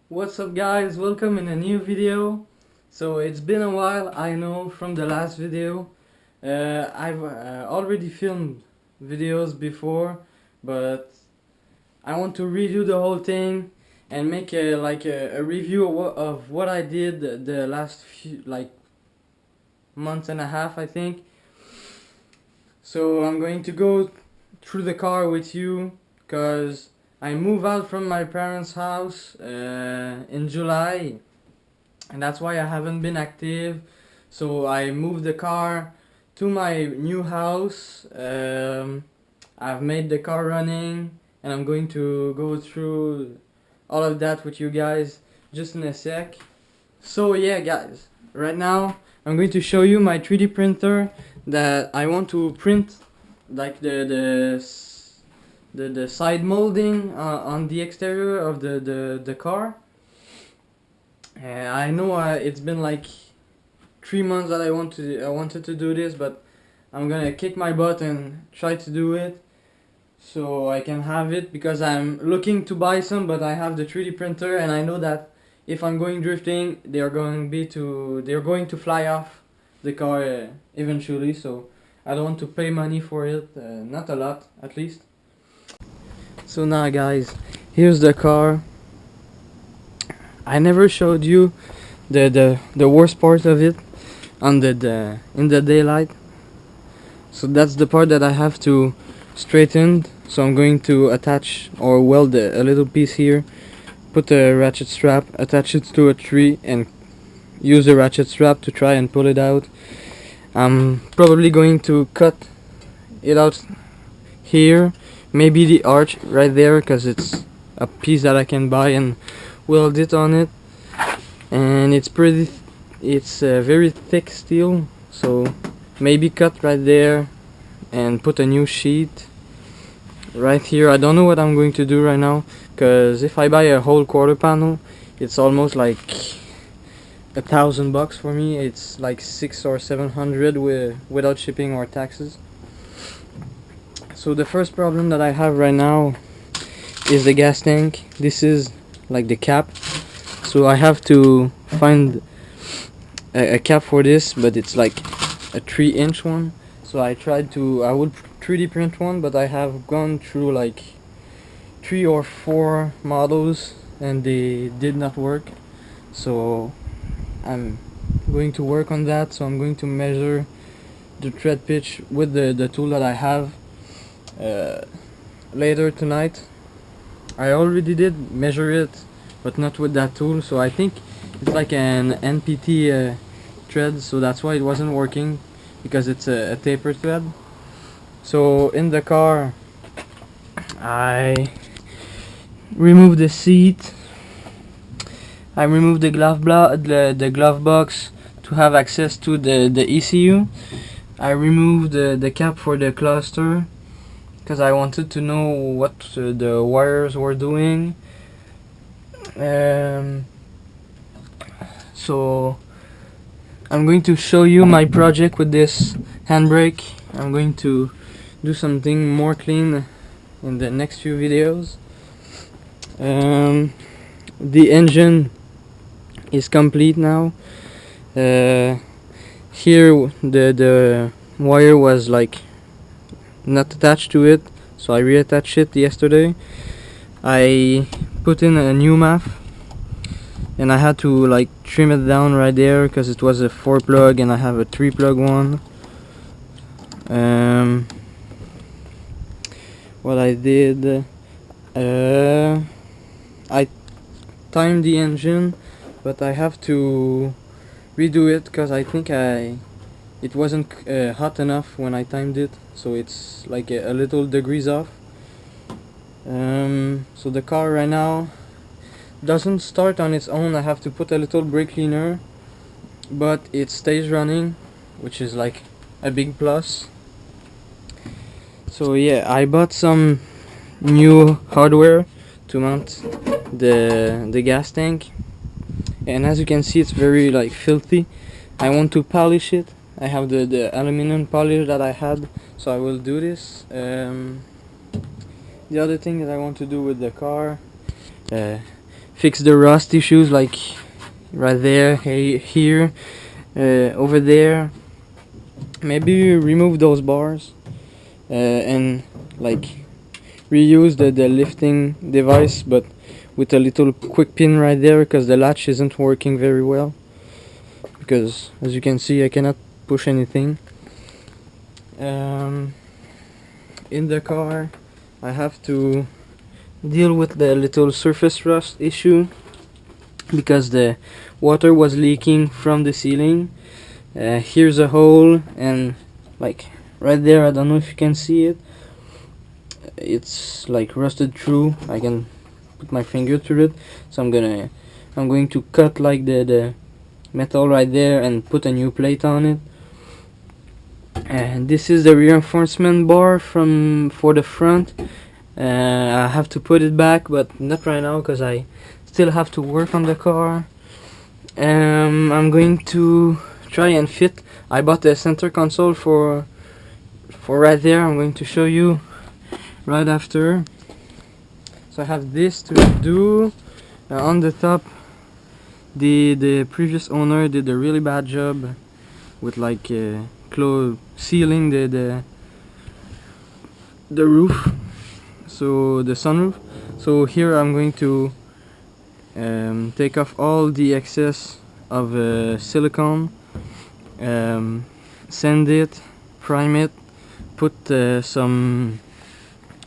What's up guys, welcome in a new video. So it's been a while, I know, from the last video. I've already filmed videos before, but I want to redo the whole thing and make a review of what I did the last few month and a half, I think. So I'm going to go through the car with you because I moved out from my parents' house in July, and that's why I haven't been active. So I moved the car to my new house. I've made the car running, and I'm going to go through all of that with you guys just in a sec. So yeah guys, right now I'm going to show you my 3D printer that I want to print like the side molding on the exterior of the car. I know it's been like 3 months that I wanted to do this, but I'm gonna kick my butt and try to do it so I can have it, because I'm looking to buy some, but I have the 3D printer and I know that if I'm going drifting, they're going to fly off the car eventually. So I don't want to pay money for it, not a lot at least. So now guys, here's the car. I never showed you the worst part of it on in the daylight. So that's the part that I have to straighten. So I'm going to attach or weld a little piece here, put a ratchet strap, attach it to a tree, and use the ratchet strap to try and pull it out. I'm probably going to cut it out here, maybe the arch right there, because it's a piece that I can buy and weld it on it. And it's very thick steel, so maybe cut right there and put a new sheet right here. I don't know what I'm going to do right now, because if I buy a whole quarter panel, it's almost like $1,000 for me. It's like 600 or 700 without shipping or taxes. So the first problem that I have right now is the gas tank. This is like the cap, so I have to find a cap for this, but it's like a 3-inch one. So I would 3D print one, but I have gone through like 3 or 4 models and they did not work. So I'm going to work on that. So I'm going to measure the thread pitch with the tool that I have later tonight. I already did measure it, but not with that tool. So I think it's like an NPT thread, so that's why it wasn't working, because it's a taper thread. So in the car, I removed the seat, I removed the glove box to have access to the ECU. I removed the cap for the cluster because I wanted to know what the wires were doing. So I'm going to show you my project with this handbrake. I'm going to do something more clean in the next few videos. The engine is complete now. Here the wire was like not attached to it, so I reattached it yesterday. I put in a new MAF, and I had to like trim it down right there because it was a 4 plug and I have a 3 plug one. What I did, I timed the engine, but I have to redo it because I think it wasn't hot enough when I timed it, so it's like a little degrees off. So the car right now doesn't start on its own. I have to put a little brake cleaner, but it stays running, which is like a big plus. So yeah, I bought some new hardware to mount the gas tank, and as you can see, it's very like filthy. I want to polish it. I have the aluminum polish that I had, so I will do this. The other thing that I want to do with the car, fix the rust issues, like right there, here, over there. Maybe remove those bars and like reuse the lifting device, but with a little quick pin right there, because the latch isn't working very well, because as you can see I cannot push anything. In the car I have to deal with the little surface rust issue, because the water was leaking from the ceiling. Here's a hole, and like right there, I don't know if you can see it, it's like rusted through. I can put my finger through it, so I'm going to cut like the metal right there and put a new plate on it. And this is the reinforcement bar for the front. I have to put it back, but not right now because I still have to work on the car. I'm going to try and fit. I bought the center console for right there. I'm going to show you right after. So I have this to do. On the top, the previous owner did a really bad job with like sealing the roof, so the sunroof. So here I'm going to take off all the excess of silicone, sand it, prime it, put some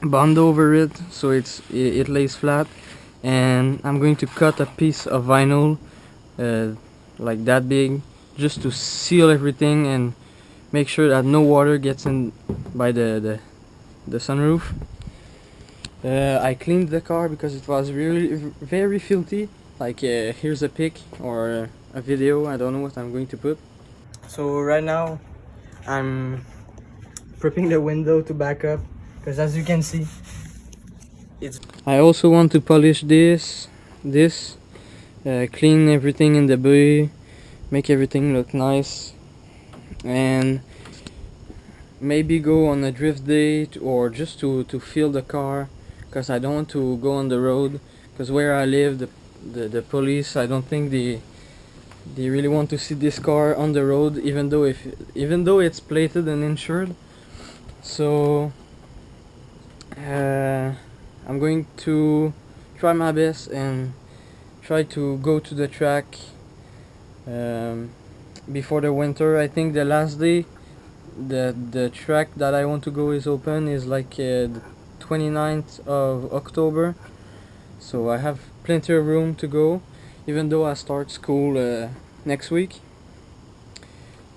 bond over it so it lays flat, and I'm going to cut a piece of vinyl like that big, just to seal everything and make sure that no water gets in by the sunroof. I cleaned the car because it was really very filthy. Like here's a pic or a video, I don't know what I'm going to put. So right now I'm prepping the window to back up, because as you can see, I also want to polish this, clean everything in the bay, make everything look nice, and maybe go on a drift day or just to feel the car, because I don't want to go on the road, because where I live, the police, I don't think they really want to see this car on the road, even though it's plated and insured. So I'm going to try my best and try to go to the track before the winter. I think the last day the track that I want to go is open is like the 29th of October, so I have plenty of room to go, even though I start school next week.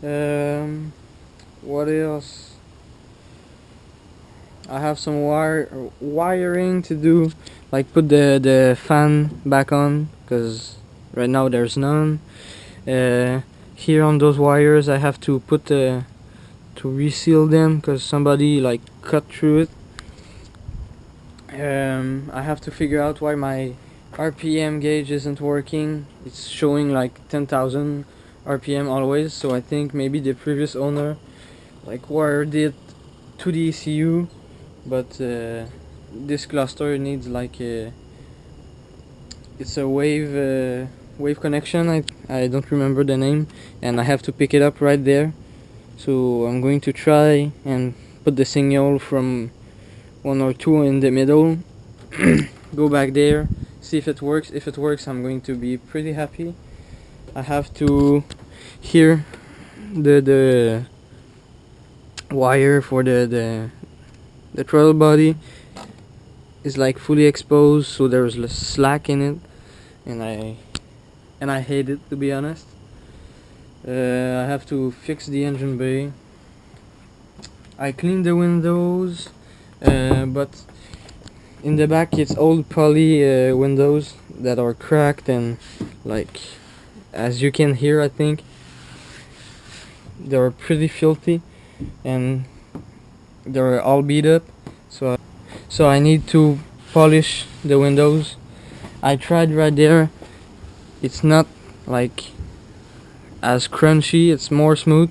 What else? I have some wiring to do, like put the fan back on, because right now there's none. Here on those wires I have to put to reseal them, because somebody like cut through it. I have to figure out why my RPM gauge isn't working. It's showing like 10,000 RPM always, so I think maybe the previous owner like wired it to the ECU, but this cluster needs like it's a wave connection. I don't remember the name, and I have to pick it up right there. So I'm going to try and put the signal from 1 or 2 in the middle, go back there, see if it works. If it works, I'm going to be pretty happy. I have to here the wire for the throttle body is like fully exposed, so there's less slack in it, and I hate it, to be honest. I have to fix the engine bay. I cleaned the windows, but in the back it's old poly windows that are cracked, and like as you can hear, I think they're pretty filthy and they're all beat up, so I need to polish the windows. I tried right there, it's not like as crunchy, it's more smooth,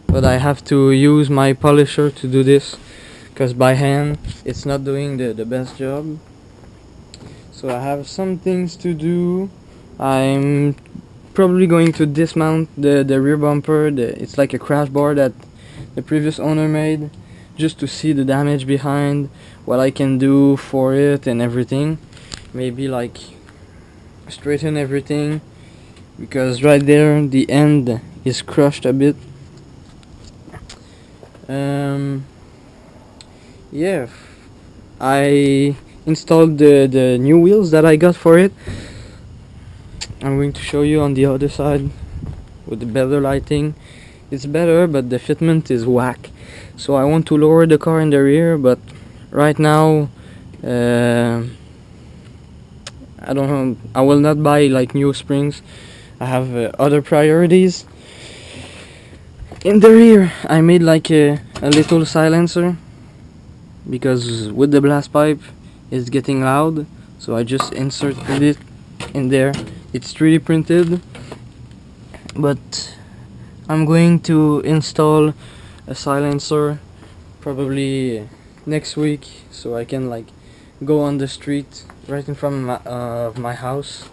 but I have to use my polisher to do this, because by hand it's not doing the best job. So I have some things to do. I'm probably going to dismount the rear bumper. It's like a crash bar that the previous owner made, just to see the damage behind, what I can do for it and everything. Maybe like straighten everything, because right there the end is crushed a bit. Yeah, I installed the new wheels that I got for it. I'm going to show you on the other side with the better lighting. It's better, but the fitment is whack. So I want to lower the car in the rear, but right now I don't know, I will not buy like new springs. I have other priorities. In the rear I made like a little silencer, because with the blast pipe it's getting loud, so I just inserted it in there. It's 3D printed, but I'm going to install a silencer probably next week, so I can like go on the street right in front of my house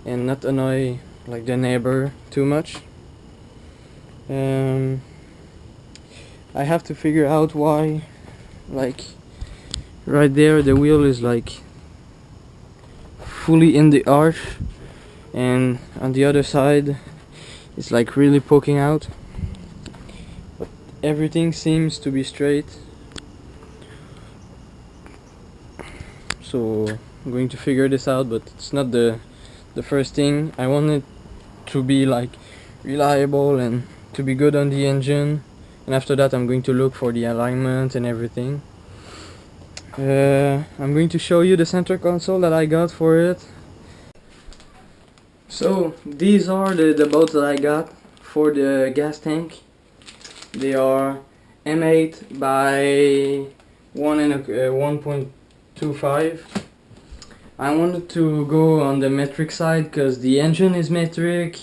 and not annoy like the neighbor too much. I have to figure out why, like right there the wheel is like fully in the arch, and on the other side it's like really poking out, but everything seems to be straight. So I'm going to figure this out, but it's not the first thing. I want it to be like reliable and to be good on the engine, and after that I'm going to look for the alignment and everything. I'm going to show you the center console that I got for it. So these are the bolts that I got for the gas tank. They are M8 by 1.25. I wanted to go on the metric side because the engine is metric,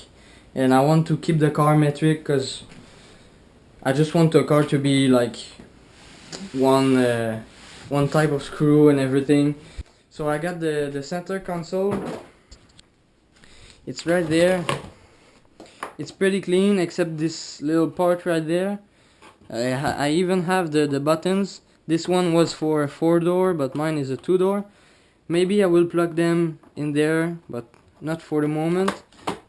and I want to keep the car metric because I just want the car to be like one type of screw and everything. So I got the center console. It's right there. It's pretty clean except this little part right there. I even have the buttons. This one was for a 4-door, but mine is a 2-door. Maybe I will plug them in there, but not for the moment.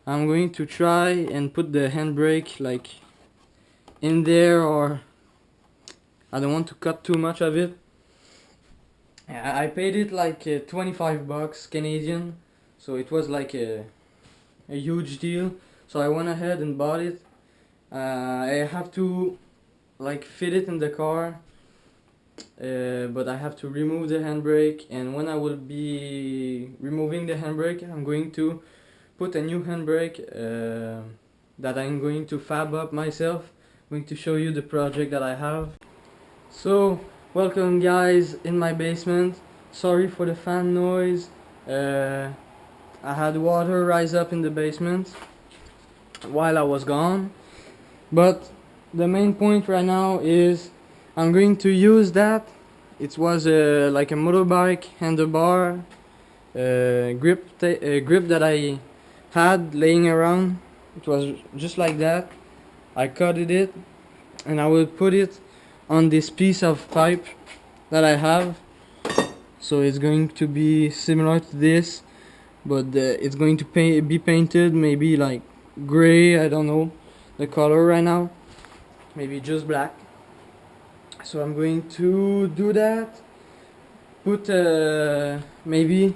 I'm going to try and put the handbrake like in there, or I don't want to cut too much of it. I paid it like 25 bucks Canadian, so it was like a huge deal. So I went ahead and bought it. I have to like fit it in the car, but I have to remove the handbrake, and when I will be removing the handbrake I'm going to put a new handbrake that I'm going to fab up myself. I'm going to show you the project that I have. So welcome guys in my basement. Sorry for the fan noise. I had water rise up in the basement while I was gone, but the main point right now is I'm going to use that. It was like a motorbike handlebar grip that I had laying around. It was just like that. I cut it and I will put it on this piece of pipe that I have. So it's going to be similar to this, but it's going to be painted maybe like gray. I don't know the color right now, maybe just black. So I'm going to do that, put maybe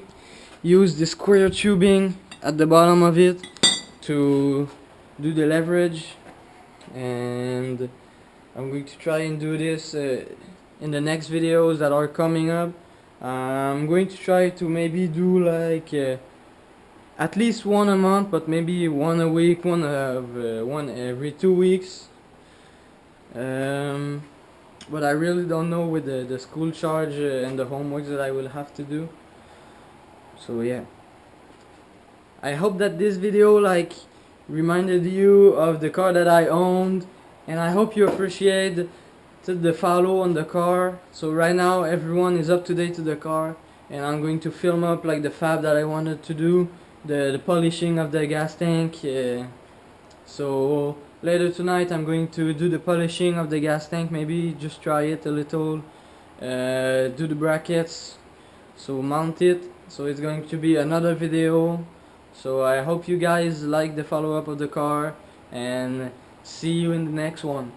use the square tubing at the bottom of it to do the leverage, and I'm going to try and do this in the next videos that are coming up. I'm going to try to maybe do like at least one a month, but maybe one a week, one every 2 weeks. But I really don't know with the school charge and the homeworks that I will have to do. So yeah, I hope that this video like reminded you of the car that I owned, and I hope you appreciate the follow on the car. So right now everyone is up to date to the car. and I'm going to film up like the fab that I wanted to do, the polishing of the gas tank. So later tonight I'm going to do the polishing of the gas tank, maybe just try it a little, do the brackets, so mount it. So it's going to be another video. So I hope you guys like the follow-up of the car, and see you in the next one.